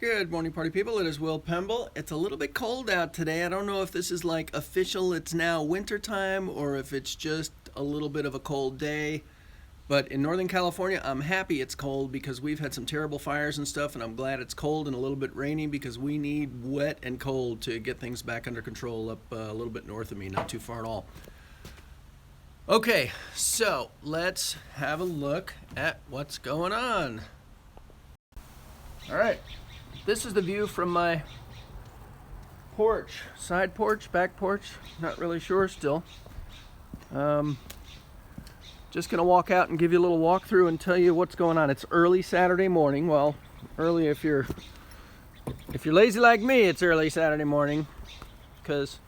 Good morning, party people. It is Will Pemble. It's a little bit cold out today. I don't know if this is like official, it's now winter time, or if it's just a little bit of a cold day. But in Northern California, I'm happy it's cold because we've had some terrible fires and stuff, and I'm glad it's cold and a little bit rainy because we need wet and cold to get things back under control up a little bit north of me, not too far at all. Okay, so let's have a look at what's going on. All right. This is the view from my porch, side porch, back porch, not really sure still. Just gonna walk out and give you a little walkthrough and tell you what's going on. It's early Saturday morning. Well, early if you're lazy like me, it's early Saturday morning because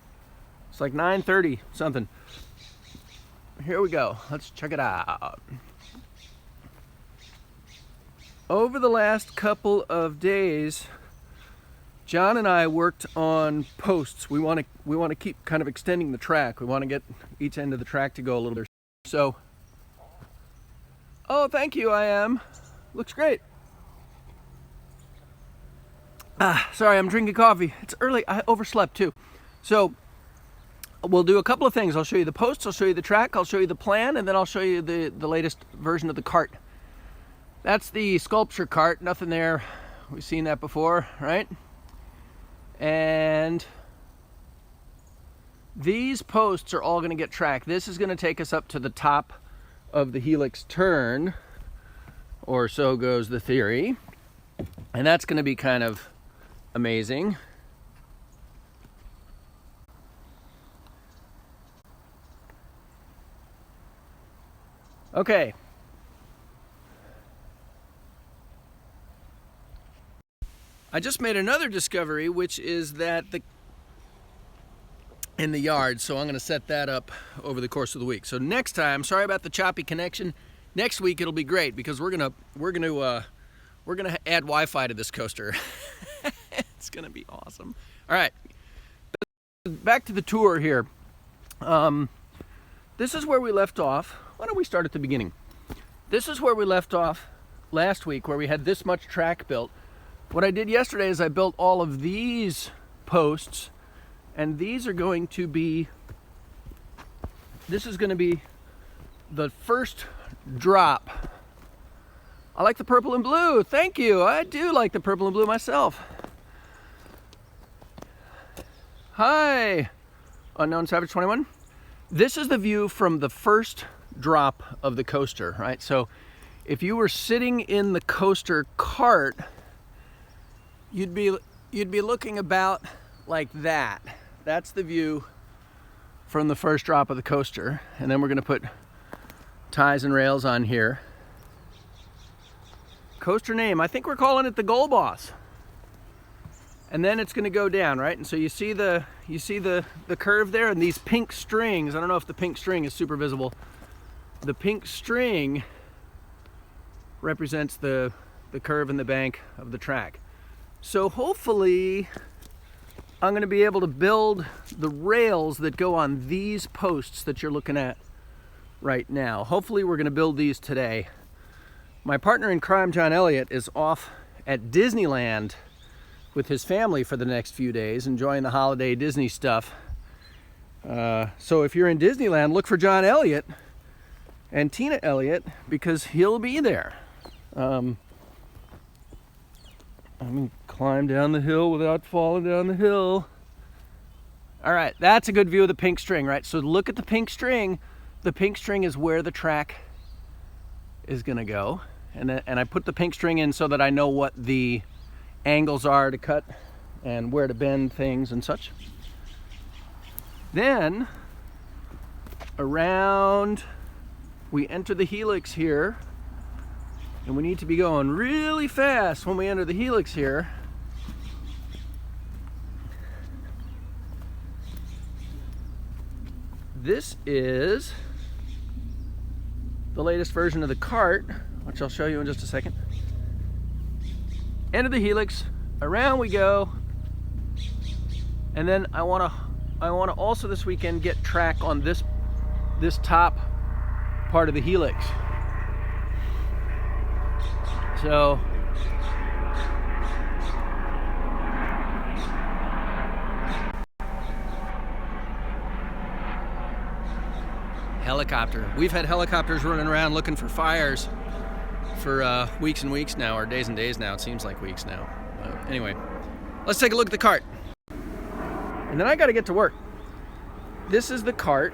it's like 9:30 something. Here we go. Let's check it out. Over the last couple of days, John and I worked on posts. We want to keep kind of extending the track. We want to get each end of the track to go a little bit. So, oh, thank you. I am. Looks great. Sorry, I'm drinking coffee. It's early. I overslept too. So, we'll do a couple of things. I'll show you the posts. I'll show you the track. I'll show you the plan, and then I'll show you the latest version of the cart. That's the sculpture cart, nothing there. We've seen that before, right? And these posts are all gonna get tracked. This is gonna take us up to the top of the helix turn, or so goes the theory. And that's gonna be kind of amazing. Okay. I just made another discovery, which is that in the yard, so I'm going to set that up over the course of the week. So next time, sorry about the choppy connection. Next week it'll be great because we're gonna add Wi-Fi to this coaster. It's gonna be awesome. All right, back to the tour here. This is where we left off. Why don't we start at the beginning? This is where we left off last week, where we had this much track built. What I did yesterday is I built all of these posts, and these are going to be, this is going to be the first drop. I like the purple and blue. Thank you. I do like the purple and blue myself. Hi, Unknown Savage 21. This is the view from the first drop of the coaster, right? So if you were sitting in the coaster cart, you'd be looking about like that. That's the view from the first drop of the coaster. And then we're gonna put ties and rails on here. Coaster name, I think we're calling it the Goal Boss. And then it's gonna go down, right? And so you see the curve there and these pink strings. I don't know if the pink string is super visible. The pink string represents the curve and the bank of the track. So hopefully I'm going to be able to build the rails that go on these posts that you're looking at right now. Hopefully we're going to build these today. My partner in crime, John Elliott, is off at Disneyland with his family for the next few days, enjoying the holiday Disney stuff. So if you're in Disneyland, look for John Elliott and Tina Elliott because he'll be there. I'm gonna climb down the hill without falling down the hill. All right, that's a good view of the pink string, right? So look at the pink string. The pink string is where the track is gonna go. And I put the pink string in so that I know what the angles are to cut and where to bend things and such. Then around, we enter the helix here. And we need to be going really fast when we enter the helix here. This is the latest version of the cart, which I'll show you in just a second. Enter the helix, around we go. And then I want to also this weekend get track on this top part of the helix. So Helicopter. We've had helicopters running around looking for fires for weeks and weeks now, or days and days now. It seems like weeks now. Anyway, let's take a look at the cart. And then I got to get to work. This is the cart,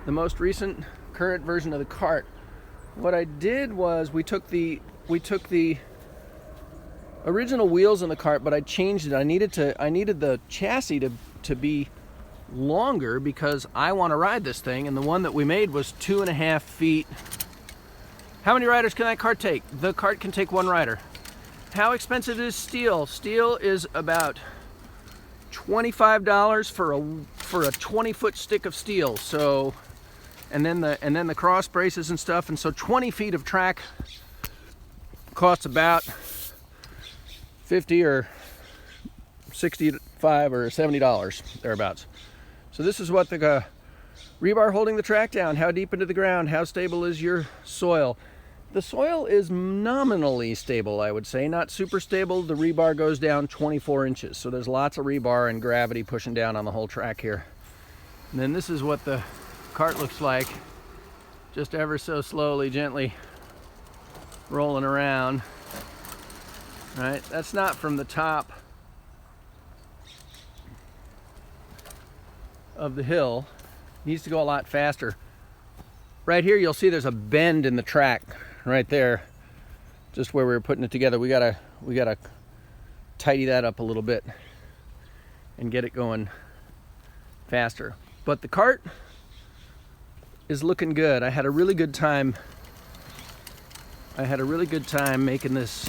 the most recent current version of the cart. What I did was we took the original wheels on the cart, but I changed it. I needed the chassis to be longer because I want to ride this thing, and the one that we made was 2.5 feet. How many riders can that cart take? The cart can take 1 rider. How expensive is steel? Steel is about $25 for a 20-foot stick of steel. So, and then the cross braces and stuff, and so 20 feet of track costs about $50 or $65 or $70 thereabouts. So this is what the rebar holding the track down. How deep into the ground? How stable is your soil? The soil is nominally stable, I would say. Not super stable. The rebar goes down 24 inches. So there's lots of rebar and gravity pushing down on the whole track here. And then this is what the cart looks like. Just ever so slowly, gently rolling around. Right? That's not from the top of the hill. Needs to go a lot faster. Right here you'll see there's a bend in the track right there, just where we were putting it together. We gotta tidy that up a little bit and get it going faster. But the cart is looking good. I had a really good time making this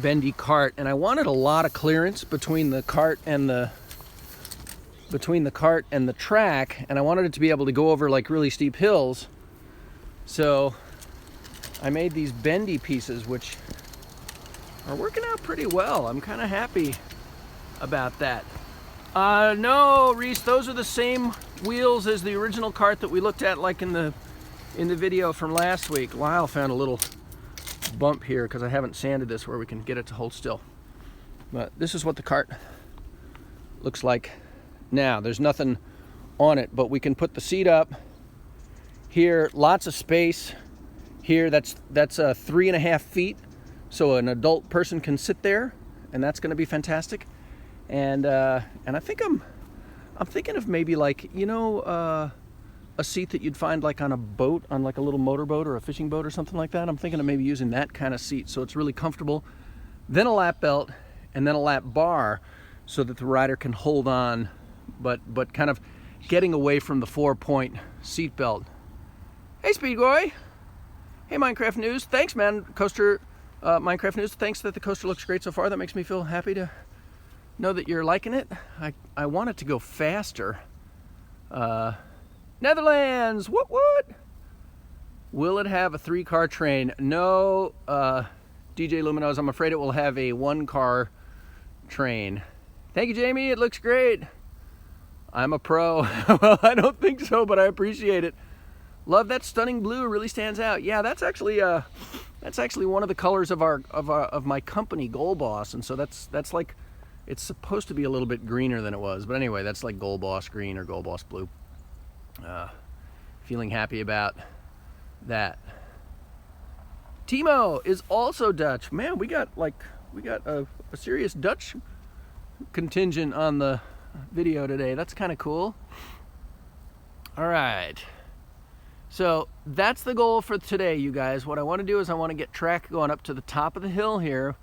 bendy cart, and I wanted a lot of clearance between the cart and the track, and I wanted it to be able to go over like really steep hills. So I made these bendy pieces, which are working out pretty well. I'm kind of happy about that. No, Reese, those are the same wheels as the original cart that we looked at like in the video from last week. Lyle found a little bump here because I haven't sanded this where we can get it to hold still. But this is what the cart looks like now. There's nothing on it, but we can put the seat up here. Lots of space here. That's 3.5 feet, so an adult person can sit there, and that's going to be fantastic. And I think I'm thinking of maybe, like, you know, a seat that you'd find like on a boat, on like a little motorboat or a fishing boat or something like that. I'm thinking of maybe using that kind of seat so it's really comfortable. Then a lap belt, and then a lap bar so that the rider can hold on, but kind of getting away from the 4-point seat belt. Hey, Speedboy. Hey, Minecraft News. Thanks, man. Coaster, Minecraft News. Thanks that the coaster looks great so far. That makes me feel happy to know that you're liking it. I want it to go faster. Netherlands, what? Will it have a 3-car train? No, DJ Luminos, I'm afraid it will have a 1-car train. Thank you, Jamie, it looks great. I'm a pro. Well, I don't think so, but I appreciate it. Love that stunning blue, really stands out. Yeah, that's actually one of the colors of my company, Goal Boss, and so that's like, it's supposed to be a little bit greener than it was, but anyway, that's like Goal Boss green or Goal Boss blue. Feeling happy about that. Timo is also Dutch. Man, we got a serious Dutch contingent on the video today. That's kind of cool. All right. So that's the goal for today, you guys. What I want to do is I want to get track going up to the top of the hill here,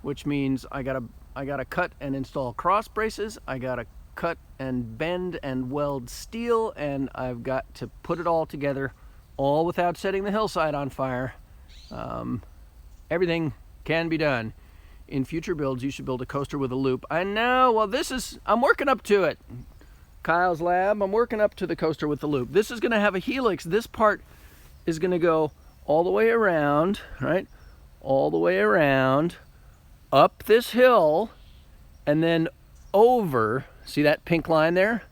which means I gotta cut and install cross braces. I gotta cut and bend and weld steel, and I've got to put it all together, all without setting the hillside on fire. Everything can be done. In future builds, you should build a coaster with a loop. I know, well, I'm working up to it. Kyle's Lab, I'm working up to the coaster with the loop. This is gonna have a helix. This part is gonna go all the way around, right? All the way around, up this hill, and then over. See that pink line there?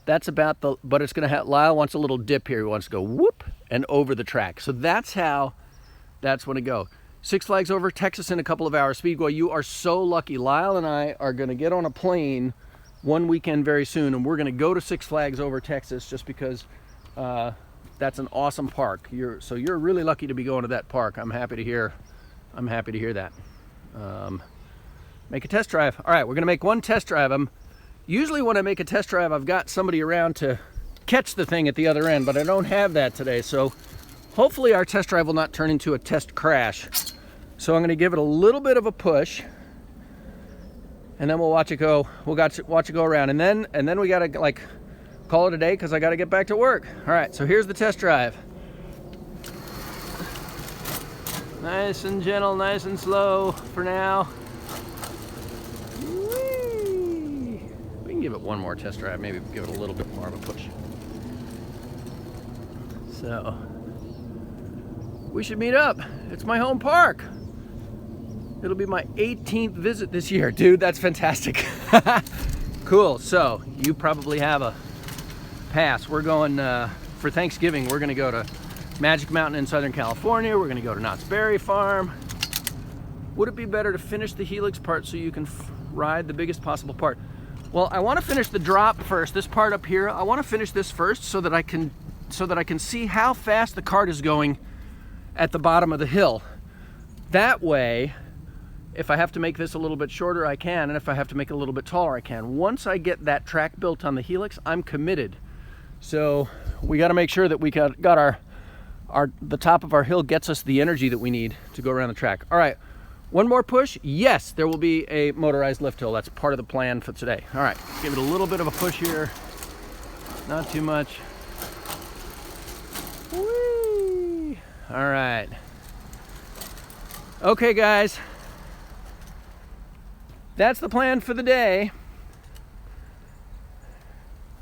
That's about but it's gonna have, Lyle wants a little dip here. He wants to go whoop and over the track. So that's how that's gonna go. Six Flags over Texas in a couple of hours. Speedway, you are so lucky. Lyle and I are gonna get on a plane one weekend very soon, and we're going to go to Six Flags over Texas just because that's an awesome park. So you're really lucky to be going to that park. I'm happy to hear that. Make a test drive. All right, we're going to make one test drive. Usually when I make a test drive, I've got somebody around to catch the thing at the other end, but I don't have that today. So hopefully our test drive will not turn into a test crash. So I'm going to give it a little bit of a push, and then we'll watch it go. We'll watch it go around, and then we got to like call it a day because I got to get back to work. All right, so here's the test drive. Nice and gentle, nice and slow for now. Whee! We can give it one more test drive, maybe give it a little bit more of a push. So we should meet up. It's my home park. It'll be my 18th visit this year. Dude, that's fantastic. Cool. So you probably have a pass. We're going for Thanksgiving. We're going to go to Magic Mountain in Southern California. We're going to go to Knott's Berry Farm. Would it be better to finish the helix part so you can ride the biggest possible part? Well, I want to finish the drop first. This part up here, I want to finish this first so that I can see how fast the cart is going at the bottom of the hill. That way, if I have to make this a little bit shorter, I can, and if I have to make it a little bit taller, I can. Once I get that track built on the helix, I'm committed. So we got to make sure that we got the top of our hill gets us the energy that we need to go around the track. All right, one more push. Yes, there will be a motorized lift hill. That's part of the plan for today. All right, give it a little bit of a push here. Not too much. Whee! All right. Okay, guys. That's the plan for the day.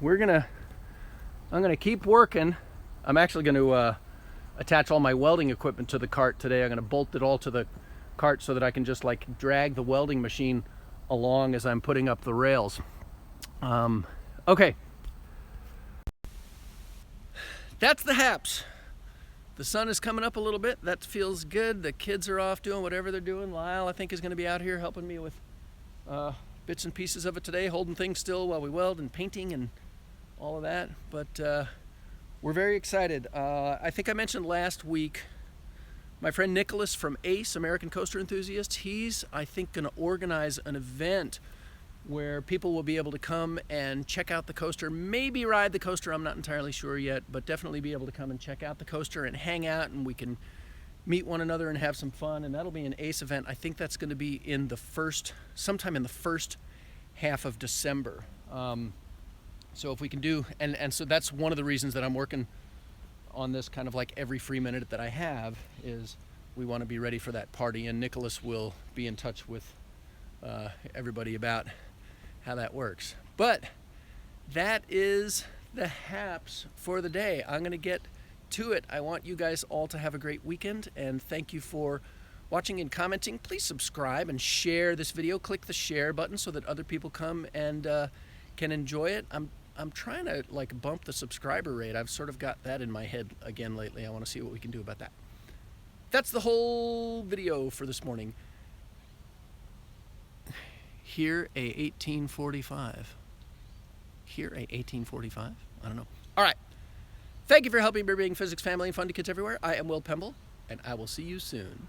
I'm gonna keep working. I'm actually gonna attach all my welding equipment to the cart today. I'm gonna bolt it all to the cart so that I can just like drag the welding machine along as I'm putting up the rails. Okay. That's the haps. The sun is coming up a little bit. That feels good. The kids are off doing whatever they're doing. Lyle, I think, is gonna be out here helping me with bits and pieces of it today, holding things still while we weld and painting and all of that. But we're very excited. I think I mentioned last week, my friend Nicholas from ACE, American Coaster Enthusiast, he's, I think, going to organize an event where people will be able to come and check out the coaster, maybe ride the coaster, I'm not entirely sure yet, but definitely be able to come and check out the coaster and hang out, and we can meet one another and have some fun. And that'll be an ACE event. I think that's going to be sometime in the first half of December. So if we can do, and so that's one of the reasons that I'm working on this kind of like every free minute that I have, is we want to be ready for that party, and Nicholas will be in touch with everybody about how that works. But that is the haps for the day. I'm going to get to it. I want you guys all to have a great weekend, and thank you for watching and commenting. Please subscribe and share this video. Click the share button so that other people come and can enjoy it. I'm trying to like bump the subscriber rate. I've sort of got that in my head again lately. I want to see what we can do about that. That's the whole video for this morning. Here a 1845. Here a 1845? I don't know. All right. Thank you for helping me bring physics, family, and fun to kids everywhere. I am Will Pemble, and I will see you soon.